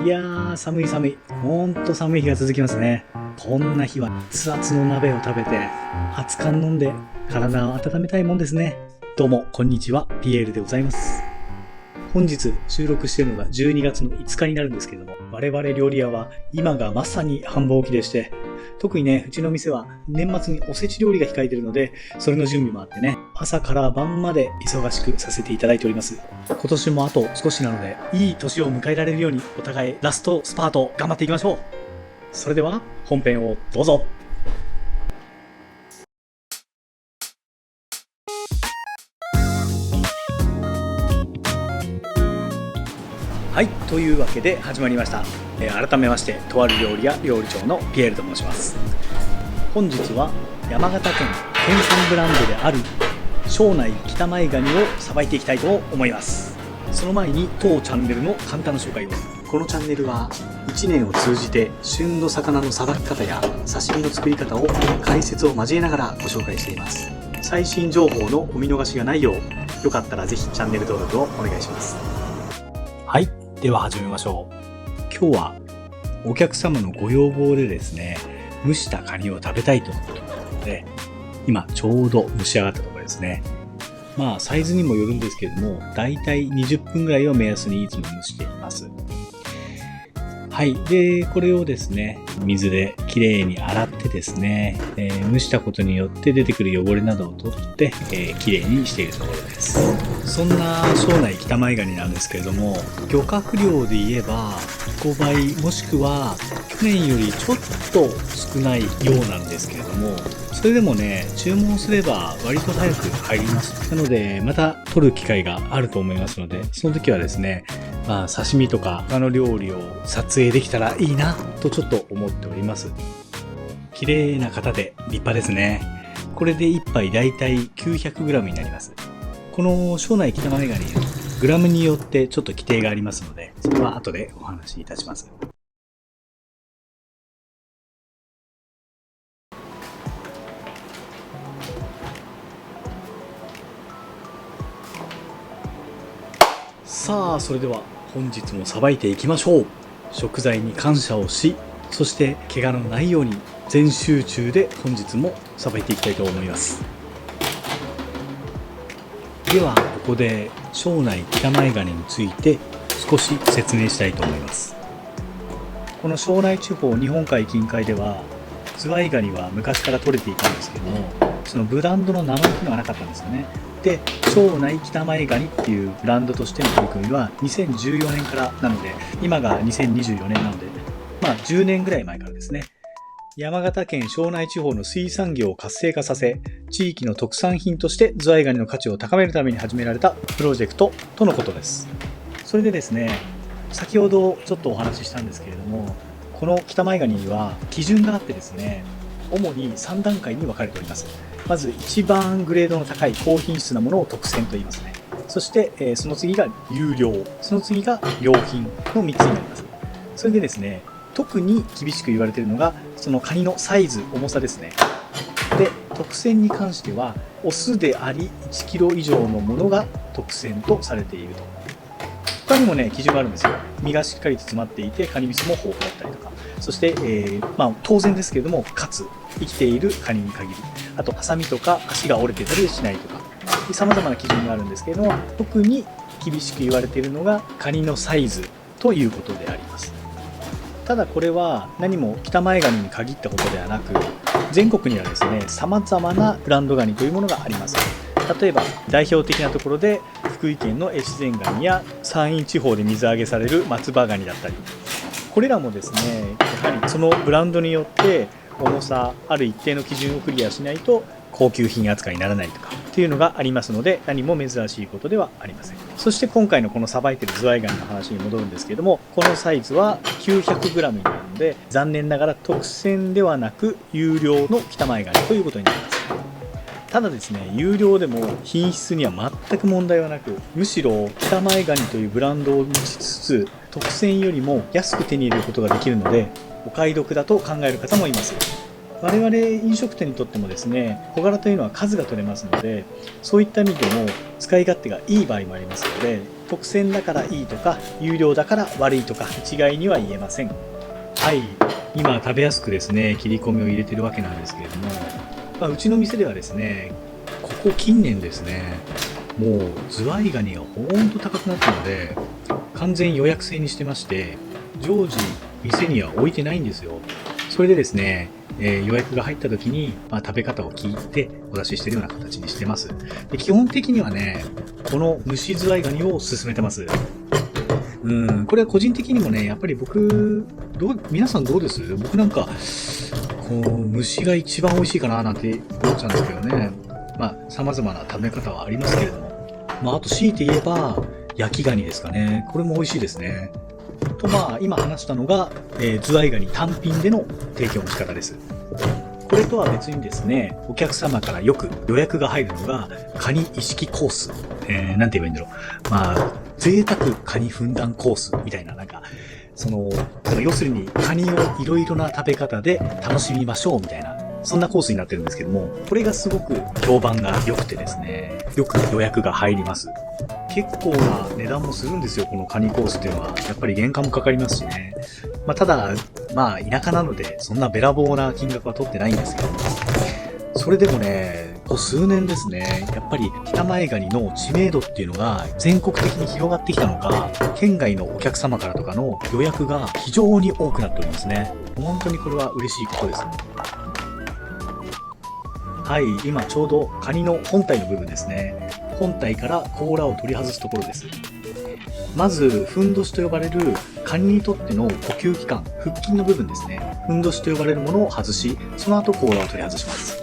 いやー、寒い寒い。ほんと寒い日が続きますね。こんな日は熱々の鍋を食べて、熱燗飲んで体を温めたいもんですね。どうも、こんにちは。ピエールでございます。本日収録しているのが12月の5日になるんですけれども、我々料理屋は今がまさに繁忙期でして、特にね、うちの店は年末におせち料理が控えているので、それの準備もあってね、朝から晩まで忙しくさせていただいております。今年もあと少しなので、いい年を迎えられるようにお互いラストスパート頑張っていきましょう。それでは本編をどうぞ。はい、というわけで始まりました。改めまして、とある料理屋料理長のピエールと申します。本日は山形県県産ブランドである庄内北前ガニをさばいていきたいと思います。その前に当チャンネルの簡単な紹介を。このチャンネルは1年を通じて旬の魚のさばき方や刺身の作り方を解説を交えながらご紹介しています。最新情報のお見逃しがないよう、よかったらぜひチャンネル登録をお願いします。はい、では始めましょう。今日はお客様のご要望でですね、蒸したカニを食べたいということなので、今ちょうど蒸し上がったところですね。まあサイズにもよるんですけれども、だいたい20分ぐらいを目安にいつも蒸しています。はい。で、これをですね、水できれいに洗ってですね、蒸したことによって出てくる汚れなどを取って、きれいにしているところです。そんな庄内北前ガニなんですけれども、漁獲量で言えば5倍もしくは去年よりちょっと少ないようなんですけれども、それでもね、注文すれば割と早く入ります。なので、また取る機会があると思いますので、その時はですね、刺身とか他の料理を撮影できたらいいなとちょっと思っております。綺麗な型で立派ですね。これで1杯だいたい 900g になります。この庄内北前ガニのグラムによってちょっと規定がありますので、それは後でお話しいたします。さあ、それでは本日もさばいていきましょう。食材に感謝をし、そして怪我のないように全集中で本日もさばいていきたいと思います。ではここで庄内北前ガニについて少し説明したいと思います。この庄内地方日本海近海ではズワイガニは昔から取れていたんですけども、そのブランドの名前っていうのがなかったんですよね。で、庄内北前ガニっていうブランドとしての取り組みは2014年からなので、今が2024年なので、10年ぐらい前からですね。山形県庄内地方の水産業を活性化させ、地域の特産品としてズワイガニの価値を高めるために始められたプロジェクトとのことです。それでですね、先ほどちょっとお話ししたんですけれども、この北前ガニには基準があってですね、主に3段階に分かれております。まず一番グレードの高い高品質なものを特選と言いますね。そして、その次が優良、その次が良品の3つになります。それでですね、特に厳しく言われているのがそのカニのサイズ、重さですね。で、特選に関してはオスであり1キロ以上のものが特選とされていると。他にもね、基準があるんですよ。身がしっかりと詰まっていてカニ味噌も豊富だったりとか、そして、当然ですけれども、かつ生きているカニに限り、あとハサミとか足が折れてたりしないとか、様々な基準があるんですけれども、特に厳しく言われているのがカニのサイズということであります。ただこれは何も北前ガニに限ったことではなく、全国にはですね、様々なブランドガニというものがあります。例えば代表的なところで福井県の越前ガニや山陰地方で水揚げされる松葉ガニだったり、これらもですね、やはりそのブランドによって重さある一定の基準をクリアしないと高級品扱いにならないとかっていうのがありますので、何も珍しいことではありません。そして今回のこのさばいてるズワイガニの話に戻るんですけれども、このサイズは 900g になるので、残念ながら特選ではなく有料の北前ガニということになります。ただですね、有料でも品質には全く問題はなく、むしろ北前ガニというブランドを持ちつつ特選よりも安く手に入れることができるので、お買い得だと考える方もいます。我々飲食店にとってもですね、小柄というのは数が取れますので、そういった意味でも使い勝手がいい場合もありますので、特選だからいいとか有料だから悪いとか一概には言えません。はい、今食べやすくですね切り込みを入れてるわけなんですけれども、うちの店ではですね、ここ近年ですね、もうズワイガニがほんと高くなったので完全予約制にしてまして、常時店には置いてないんですよ。それでですね、予約が入った時に、食べ方を聞いてお出ししてるような形にしてます。で、基本的にはね、この蒸しズワイガニを勧めてます。これは個人的にもね、やっぱり皆さんどうです？僕なんか、蒸しが一番美味しいかななんて思っちゃうんですけどね。様々な食べ方はありますけれども。あと強いて言えば、焼きガニですかね。これも美味しいですね。と今話したのが、ズワイガニ単品での提供の仕方です。これとは別にですね、お客様からよく予約が入るのが、カニ意識コース。なんて言えばいいんだろう。贅沢カニふんだんコースみたいな、要するにカニをいろいろな食べ方で楽しみましょうみたいな、そんなコースになってるんですけども、これがすごく評判が良くてですね、よく予約が入ります。結構な値段もするんですよ、このカニコースっていうのは。やっぱり原価もかかりますしね。ただ、田舎なので、そんなべらぼうな金額は取ってないんですけども、それでもね、ここ数年ですね、やっぱり北前ガニの知名度っていうのが全国的に広がってきたのか、県外のお客様からとかの予約が非常に多くなっておりますね。本当にこれは嬉しいことです。はい、今ちょうどカニの本体の部分ですね。本体から甲羅を取り外すところです。まず、ふんどしと呼ばれるカニにとっての呼吸器官、腹筋の部分ですね。ふんどしと呼ばれるものを外し、その後甲羅を取り外します。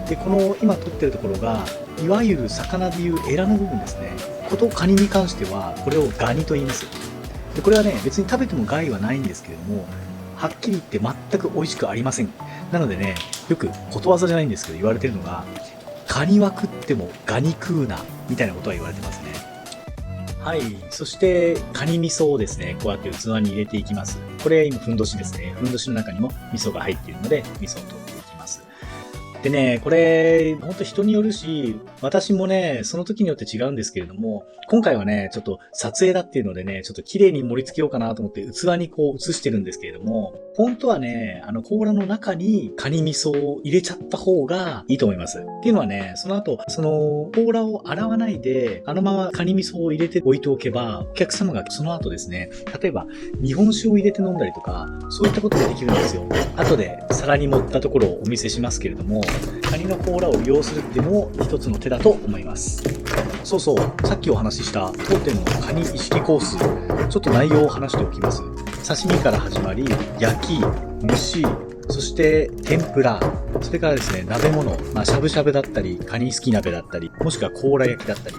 で、この今取ってるところが、いわゆる魚でいうエラの部分ですね。ことカニに関しては、これをガニと言います。で、これはね、別に食べても害はないんですけれども、はっきり言って全く美味しくありません。なのでね、よくことわざじゃないんですけど言われてるのが、カニは食ってもガニ食うな、みたいなことは言われてますね。はい。そして、カニ味噌をですね、こうやって器に入れていきます。これ今、ふんどしですね。ふんどしの中にも味噌が入っているので、味噌を取っていきます。でね、これ、ほんと人によるし、私もね、その時によって違うんですけれども、今回はね、ちょっと撮影だっていうのでね、ちょっと綺麗に盛り付けようかなと思って器にこう移してるんですけれども、本当はね、甲羅の中にカニ味噌を入れちゃった方がいいと思います。っていうのはね、その後、甲羅を洗わないで、ままカニ味噌を入れて置いておけば、お客様がその後ですね、例えば日本酒を入れて飲んだりとか、そういったことができるんですよ。後で皿に盛ったところをお見せしますけれども、カニの甲羅を利用するっていうのも一つの手だと思います。そうそう、さっきお話しした当店のカニ意識コース、ちょっと内容を話しておきます。刺身から始まり、焼き、蒸し、そして天ぷら、それからですね、鍋物、しゃぶしゃぶだったり、カニすき鍋だったり、もしくは甲羅焼きだったり、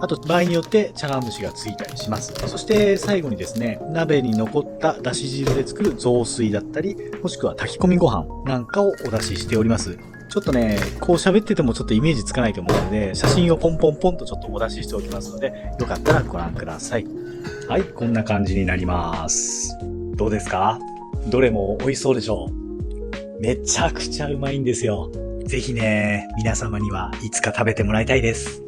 あと場合によって茶碗蒸しがついたりします。そして最後にですね、鍋に残っただし汁で作る雑炊だったり、もしくは炊き込みご飯なんかをお出ししております。ちょっとね、こう喋っててもちょっとイメージつかないと思うので、写真をポンポンポンとちょっとお出ししておきますので、よかったらご覧ください。はい、こんな感じになります。どうですか？どれも美味しそうでしょう？めちゃくちゃうまいんですよ。ぜひね、皆様にはいつか食べてもらいたいです。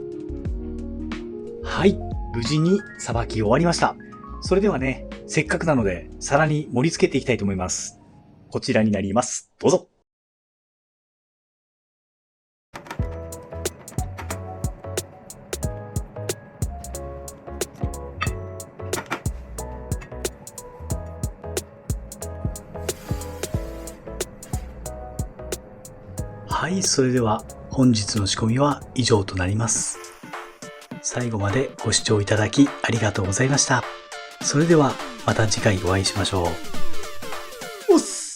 はい、無事にさばき終わりました。それではね、せっかくなので皿に盛り付けていきたいと思います。こちらになります。どうぞ。はい、それでは本日の仕込みは以上となります。最後までご視聴いただきありがとうございました。それではまた次回お会いしましょう。おっす。